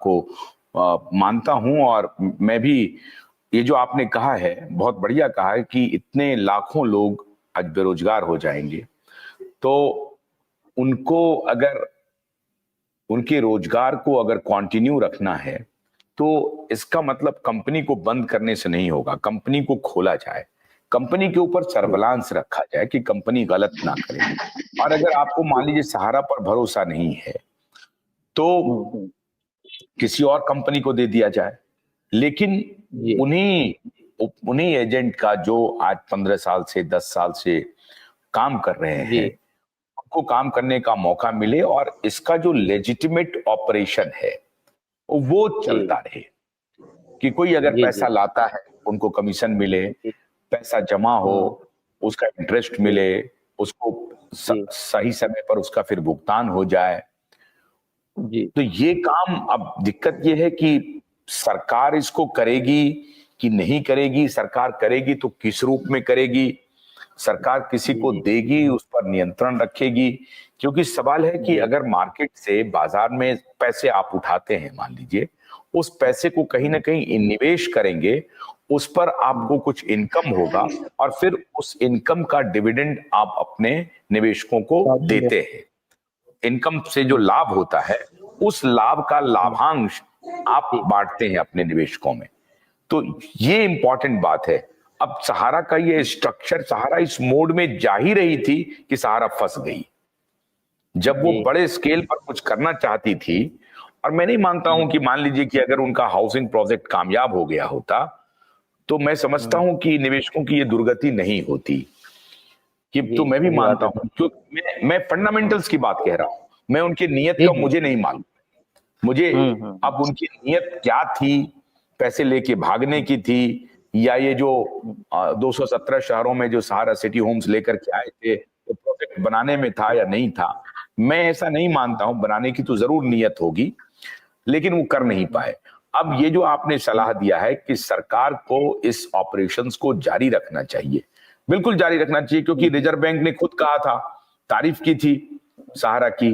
को मानता हूं। और मैं भी, ये जो आपने कहा है बहुत बढ़िया कहा है कि इतने लाखों लोग आज बेरोजगार हो जाएंगे, तो उनको अगर उनके रोजगार को अगर कंटिन्यू रखना है तो इसका मतलब कंपनी को बंद करने से नहीं होगा, कंपनी को खोला जाए, कंपनी के ऊपर सर्विलांस रखा जाए कि कंपनी गलत ना करे। और अगर आपको मान लीजिए सहारा पर भरोसा नहीं है तो किसी और कंपनी को दे दिया जाए। लेकिन उन्हीं उन्हीं एजेंट का जो आज 15 साल से 10 साल से काम कर रहे हैं, उनको काम करने का मौका मिले और इसका जो लेजिटिमेट ऑपरेशन है वो चलता रहे, कि कोई अगर पैसा लाता है उनको कमीशन मिले, पैसा जमा हो उसका इंटरेस्ट मिले, उसको सही समय पर उसका फिर भुगतान हो जाए। तो ये काम, अब दिक्कत ये है कि सरकार इसको करेगी कि नहीं करेगी, सरकार करेगी तो किस रूप में करेगी, सरकार किसी को देगी उस पर नियंत्रण रखेगी। क्योंकि सवाल है कि अगर मार्केट से बाजार में पैसे आप उठाते हैं, मान लीजिए उस पैसे को कहीं ना कहीं निवेश करेंगे, उस पर आपको कुछ इनकम होगा और फिर उस इनकम का डिविडेंड आप अपने निवेशकों को देते हैं। इनकम से जो लाभ होता है उस लाभ का लाभांश आप बांटते हैं अपने निवेशकों में। तो ये इंपॉर्टेंट बात है। अब सहारा का ये स्ट्रक्चर, सहारा इस मोड में जा ही रही थी कि सहारा फंस गई। जब वो बड़े स्केल पर कुछ करना चाहती थी, और मैं नहीं मानता हूं कि मान लीजिए कि अगर उनका हाउसिंग प्रोजेक्ट कामयाब हो गया होता तो मैं समझता हूं कि निवेशकों की ये दुर्गति नहीं होती। कि तो मैं भी मानता हूं, क्योंकि मैं फंडामेंटल्स की बात कह रहा हूं, मैं उनकी नियत का मुझे नहीं मालूम। मुझे अब उनकी नियत क्या थी, पैसे लेके भागने की थी, या ये जो 217 शहरों में जो सहारा सिटी होम्स लेकर के आए थे तो प्रोजेक्ट बनाने में था या नहीं था, मैं ऐसा नहीं मानता हूं। बनाने की तो जरूर नियत होगी, लेकिन वो कर नहीं पाए। अब ये जो आपने सलाह दिया है कि सरकार को इस ऑपरेशंस को जारी रखना चाहिए, बिल्कुल जारी रखना चाहिए, क्योंकि रिजर्व बैंक ने खुद कहा था, तारीफ की थी सहारा की,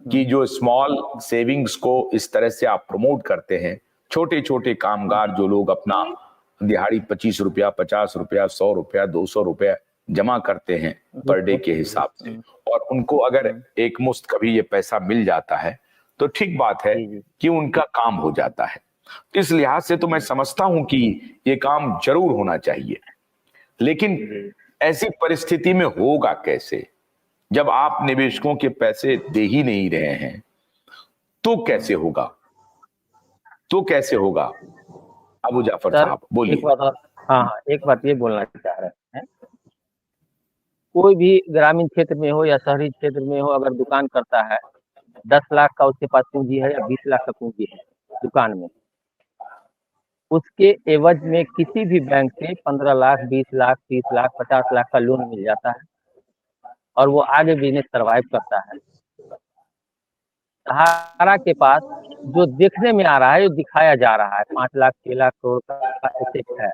कि जो स्मॉल सेविंग्स को इस तरह से आप प्रमोट करते हैं, छोटे छोटे कामगार जो लोग अपना दिहाड़ी 25 रुपया, 50 रुपया, 100 रुपया, 200 रुपया जमा करते हैं पर डे के हिसाब से, और उनको अगर एक मुश्त कभी ये पैसा मिल जाता है तो ठीक बात है कि उनका काम हो जाता है। इस लिहाज से तो मैं समझता हूं कि ये काम जरूर होना चाहिए। लेकिन ऐसी परिस्थिति में होगा कैसे जब आप निवेशकों के पैसे दे ही नहीं रहे हैं? तो कैसे होगा, तो कैसे होगा? अबू जाफर साहब बोलिए। एक बात ये बोलना चाह रहे हैं, कोई भी ग्रामीण क्षेत्र में हो या शहरी क्षेत्र में हो, अगर दुकान करता है, 10 लाख का उसके पास पूंजी है या 20 लाख का पूंजी है दुकान में, उसके एवज में किसी भी बैंक से 15 लाख, 20 लाख, 30 लाख, 50 लाख का लोन मिल जाता है और वो आगे बिजनेस सर्वाइव करता है। सहारा के पास जो देखने में आ रहा है, जो दिखाया जा रहा है, 5 लाख 6 लाख करोड़ का एसेट है,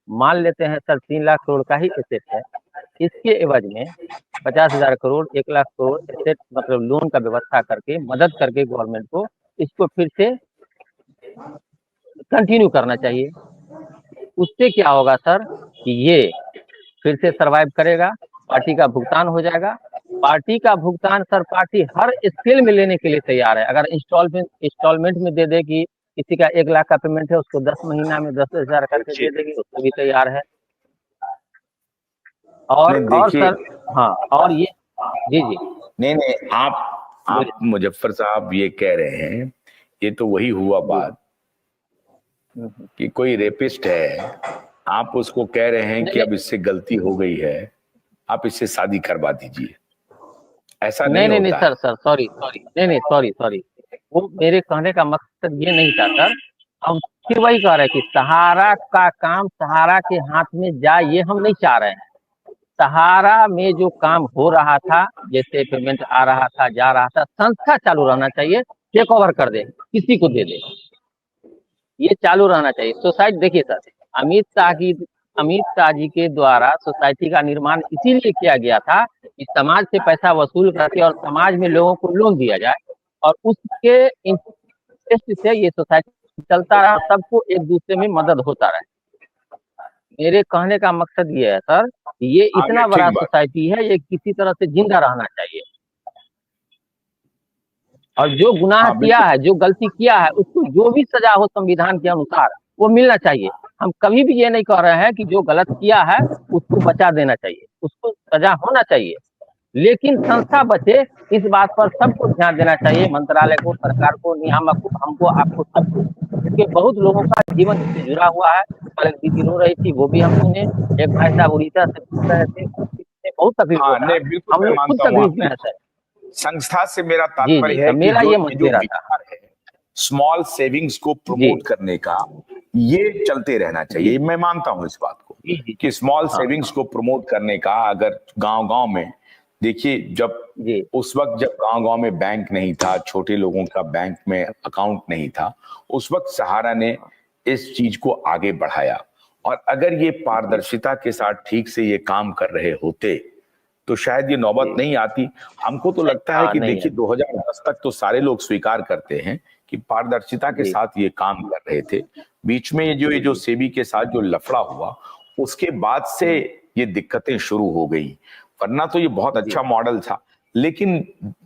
मान लेते हैं सर 3 लाख करोड़ का ही एसेट है, इसके एवज में 50,000 करोड़, 1 लाख करोड़ एसेट मतलब लोन का व्यवस्था करके मदद करके गवर्नमेंट को इसको फिर से कंटिन्यू करना चाहिए। उससे क्या होगा सर कि ये फिर से सरवाइव करेगा, पार्टी का भुगतान हो जाएगा। पार्टी का भुगतान सर पार्टी हर स्केल में लेने के लिए तैयार है। अगर इंस्टॉलमेंट में दे दे कि किसी का 1 लाख का पेमेंट है, उसको 10 महीना में 10,000 करके दे देगी, उसको भी तैयार है। और सर और ये जी नहीं, आप मुजफ्फर साहब ये कह रहे हैं, ये तो वही हुआ बात कि कोई रेपिस्ट है, आप उसको कह रहे हैं कि अब इससे गलती हो गई है, आप इससे शादी करवा दीजिए। ऐसा नहीं सर सॉरी वो मेरे कहने का मकसद ये नहीं था सर। हम फिर वही कह रहे हैं कि सहारा का काम सहारा के हाथ में जाए, ये हम नहीं चाह रहे हैं। सहारा में जो काम हो रहा था, जैसे पेमेंट आ रहा था, जा रहा था, संस्था चालू रहना चाहिए, टेक ओवर कर दे, किसी को दे दे, ये चालू रहना चाहिए। सोसाइटी देखिए सर, अमित शाह जी के द्वारा सोसाइटी का निर्माण इसीलिए किया गया था कि समाज से पैसा वसूल करके और समाज में लोगों को लोन दिया जाए, और उसके बेस्ट से ये सोसाइटी चलता रहा, सबको एक दूसरे में मदद होता रहे। मेरे कहने का मकसद ये है सर, ये इतना ठीक बड़ा बात। सोसाइटी है, ये किसी तरह से जिंदा रहना चाहिए। और जो गुनाह हाँ किया बिल्कुल। है, जो गलती किया है, उसको जो भी सजा हो संविधान के अनुसार वो मिलना चाहिए। हम कभी भी ये नहीं कह रहे हैं कि जो गलत किया है उसको बचा देना चाहिए, उसको सजा होना चाहिए, लेकिन संस्था बचे, इस बात पर सबको ध्यान देना चाहिए, मंत्रालय को, सरकार को, नियामक को, हमको, आपको, सबको। क्योंकि बहुत लोगों का जीवन इससे जुड़ा हुआ है। कल एक दीदी रो रही थी, वो भी हम सुने। एक भाई साहब उड़ीसा से पूछ रहे थे, इससे बहुत तकलीफ हाँ होता है। नहीं बिल्कुल, हम मैं लोग खुद मानता हूँ तकलीफ आपकी में है बात। सर। संस्था से मेरा जी जी, तात्पर्य है तो कि मेरा जो ये ये जो मुद्देरा था। विचार है स्मॉल सेविंग्स को जी प्रमोट करने का, ये चलते रहना जी चाहिए। मैं मानता हूं इस बात को जी जी। कि स्मॉल हाँ सेविंग्स हाँ। को प्रमोट करने का, अगर गांव गांव में देखिए, जब जी उस वक्त जब गांव गांव में बैंक नहीं था, छोटे लोगों का बैंक में अकाउंट नहीं था, उस वक्त सहारा ने इस चीज को आगे बढ़ाया। और अगर ये पारदर्शिता के साथ ठीक से ये काम कर रहे होते तो शायद ये नौबत जी। नहीं आती। हमको तो लगता है हाँ, कि नहीं है। देखिए 2010 तक तो सारे लोग स्वीकार करते हैं कि पारदर्शिता के जी साथ ये काम कर रहे थे। बीच में ये जो सेबी के साथ जो लफड़ा हुआ, उसके बाद से ये दिक्कतें शुरू हो गई। वरना तो ये बहुत जी। अच्छा मॉडल था, लेकिन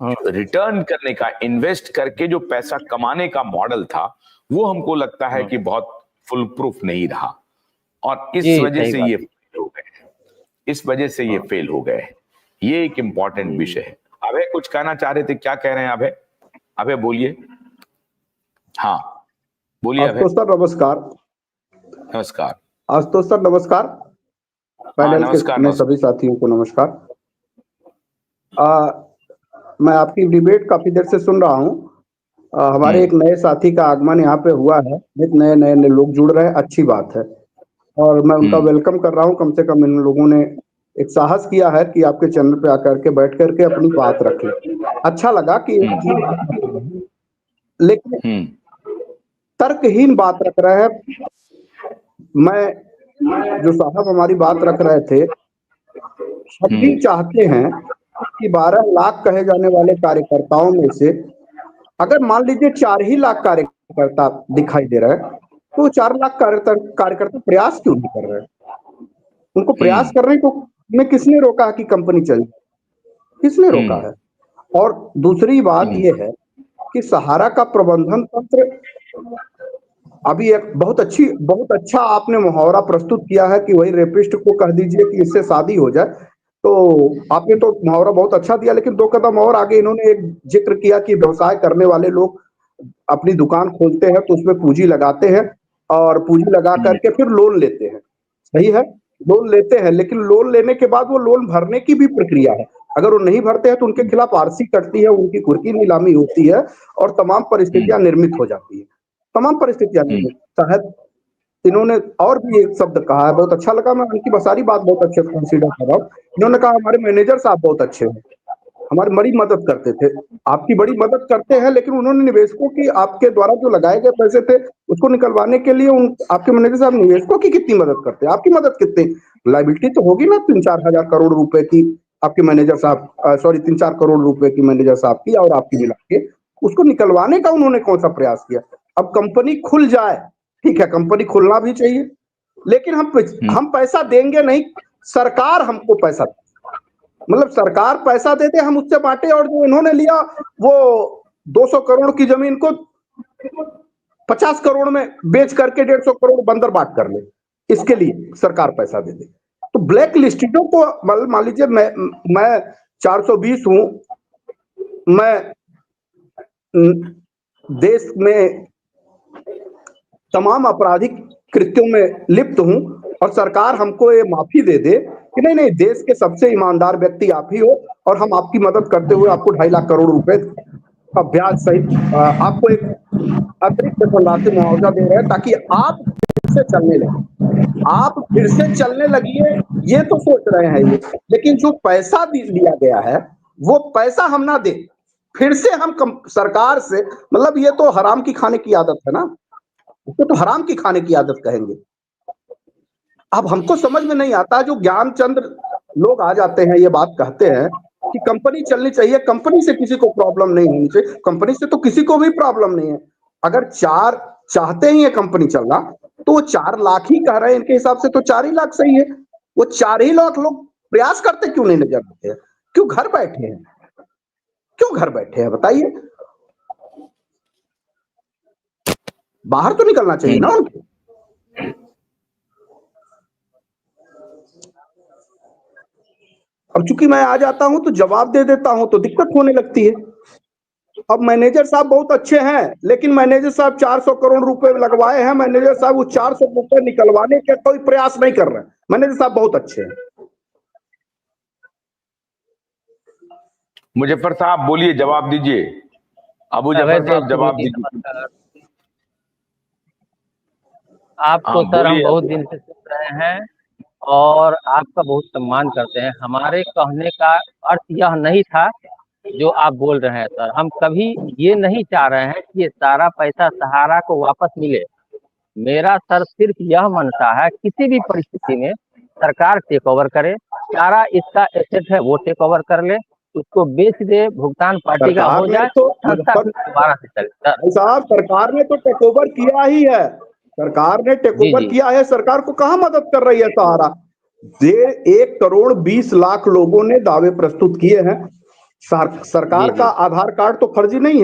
हाँ रिटर्न करने का, इन्वेस्ट करके जो पैसा कमाने का मॉडल था, वो हमको लगता है हाँ। कि बहुत फुल प्रूफ नहीं रहा। और इस जी, वजह सही से बात। ये फेल हो गए। इस वजह से ये हाँ। फेल हो गए। ये एक इंपॉर्टेंट जी विषय है। अभय कुछ कहना चाह रहे थे, क्या कह रहे हैं अभय? अभय बोलिए। हाँ बोलिए अभय। आशुतोष सर नमस्कार। नमस्कार। आशुतोष सर नमस्कार। हाँ पैनल के नमस्कार में नमस्कार। सभी साथियों को नमस्कार। मैं आपकी डिबेट काफी देर से सुन रहा हूँ। हमारे एक नए साथी का आगमन यहाँ पे हुआ है, नए नए नए लोग जुड़ रहे हैं, अच्छी बात है और मैं उनका वेलकम कर रहा हूँ। कम से कम इन लोगों ने एक साहस किया है कि आपके चैनल पे आकर के बैठ करके अपनी बात रखें। अच्छा लगा कि अपनी बात रख रहे हैं, लेकिन तर्कहीन बात रख रहे हैं। मैं जो साहब हमारी बात रख रहे थे, हम भी चाहते हैं कि 12 लाख कहे जाने वाले कार्यकर्ताओं में से अगर मान लीजिए 4 ही लाख कार्यकर्ता दिखाई दे रहे हैं, तो 4 लाख कार्यकर्ता प्रयास क्यों नहीं कर रहे हैं? उनको प्रयास करने को में किसने रोका है कि कंपनी चले? किसने रोका है? और दूसरी बात यह है कि सहारा का प्रबंधन तंत्र अभी एक बहुत अच्छा आपने मुहावरा प्रस्तुत किया है कि वही रेपिस्ट को कह दीजिए कि इससे शादी हो जाए। तो आपने तो मुहावरा बहुत अच्छा दिया, लेकिन 2 कदम और आगे इन्होंने एक जिक्र किया कि व्यवसाय करने वाले लोग अपनी दुकान खोलते हैं तो उसमें पूंजी लगाते हैं और पूंजी लगा करके फिर लोन लेते हैं। सही है, लोन लेते हैं, लेकिन लोन लेने के बाद वो लोन भरने की भी प्रक्रिया है। अगर वो नहीं भरते हैं तो उनके खिलाफ आरसी कटती है, उनकी कुर्की नीलामी होती है और तमाम परिस्थितियां निर्मित हो जाती है। तमाम परिस्थितियां निर्मित, शायद इन्होंने और भी एक शब्द कहा है, बहुत अच्छा लगा। मैं उनकी सारी बात बहुत अच्छे से कंसीडर कर रहा हूँ। इन्होंने कहा हमारे मैनेजर साहब बहुत अच्छे हैं, हमारी बड़ी मदद करते थे। आपकी बड़ी मदद करते हैं, लेकिन उन्होंने निवेशकों की, आपके द्वारा जो लगाए गए पैसे थे उसको निकलवाने के लिए उन आपके मैनेजर साहब निवेशकों की कितनी मदद करते हैं? आपकी मदद कितनी? लायबिलिटी तो होगी ना 3-4 हजार करोड़ रुपए की आपके मैनेजर साहब, सॉरी 3-4 करोड़ रुपए की मैनेजर साहब की और आपकी मिला के, उसको निकलवाने का उन्होंने कौन सा प्रयास किया? अब कंपनी खुल जाए, ठीक है, कंपनी खुलना भी चाहिए, लेकिन हम पैसा देंगे नहीं, सरकार हमको पैसा, मतलब सरकार पैसा देते, हम उससे बांटे, और जो इन्होंने लिया वो 200 करोड़ की जमीन को 50 करोड़ में बेच करके 150 करोड़ बंदर बाट कर ले, इसके लिए सरकार पैसा दे दे। तो ब्लैक लिस्टेडों को, मान लीजिए मैं 420 हूं, मैं देश में तमाम आपराधिक कृत्यों में लिप्त हूं और सरकार हमको ये माफी दे दे कि नहीं नहीं, देश के सबसे ईमानदार व्यक्ति आप ही हो और हम आपकी मदद करते हुए आपको 2.5 लाख करोड़ रुपए का ब्याज सहित आपको एक अतिरिक्त धनराशि मुआवजा दे रहे हैं ताकि आप फिर से चलने लगे, आप फिर से चलने लगिए, ये तो सोच रहे हैं ये। लेकिन जो पैसा दिया गया है वो पैसा हम ना दे, फिर से हम सरकार से, मतलब ये तो हराम की खाने की आदत है ना, उसको तो हराम की खाने की आदत कहेंगे। अब हमको समझ में नहीं आता, जो ज्ञानचंद्र लोग आ जाते हैं ये बात कहते हैं कि कंपनी चलनी चाहिए, कंपनी से किसी को प्रॉब्लम नहीं होनी चाहिए। कंपनी से तो किसी को भी प्रॉब्लम नहीं है, अगर 4 चाहते ही ये कंपनी चलना तो वो 4 लाख ही कह रहे हैं, इनके हिसाब से तो 4 ही लाख सही है। वो 4 ही लाख लोग प्रयास करते क्यों नहीं नजर आते हैं? क्यों घर बैठे हैं? क्यों घर बैठे हैं बताइए? बाहर तो निकलना चाहिए ना उनको। अब चूंकि मैं आ जाता हूं तो जवाब दे देता हूं तो दिक्कत होने लगती है। अब मैनेजर साहब बहुत अच्छे हैं, लेकिन मैनेजर साहब 400 करोड़ रुपए लगवाए हैं। मैनेजर साहब वो 400 रुपए निकलवाने का कोई प्रयास नहीं कर रहे हैं। मैनेजर साहब बहुत अच्छे हैं। मुजफ्फर साहब बोलिए, जवाब दीजिए। अबू जफर साहब जवाब दीजिए। आपको हाँ सर हम बोलिए। बहुत दिन से सुन रहे हैं और आपका बहुत सम्मान करते हैं। हमारे कहने का अर्थ यह नहीं था जो आप बोल रहे हैं सर। हम कभी ये नहीं चाह रहे हैं कि ये सारा पैसा सहारा को वापस मिले। मेरा सर सिर्फ यह मनसा है किसी भी परिस्थिति में सरकार टेक ओवर करे, सारा इसका एसेट है वो टेक ओवर कर ले, उसको बेच दे, भुगतान पार्टी का हो जाए, संस्था फिर दोबारा से चले। भाई साहब सरकार ने तो टेक ओवर किया ही है। सरकार ने टेक ओवर किया है। सरकार को कहाँ मदद कर रही है सहारा? 1 करोड़ 20 लाख लोगों ने दावे प्रस्तुत किए हैं। सरकार का आधार कार्ड तो फर्जी नहीं है।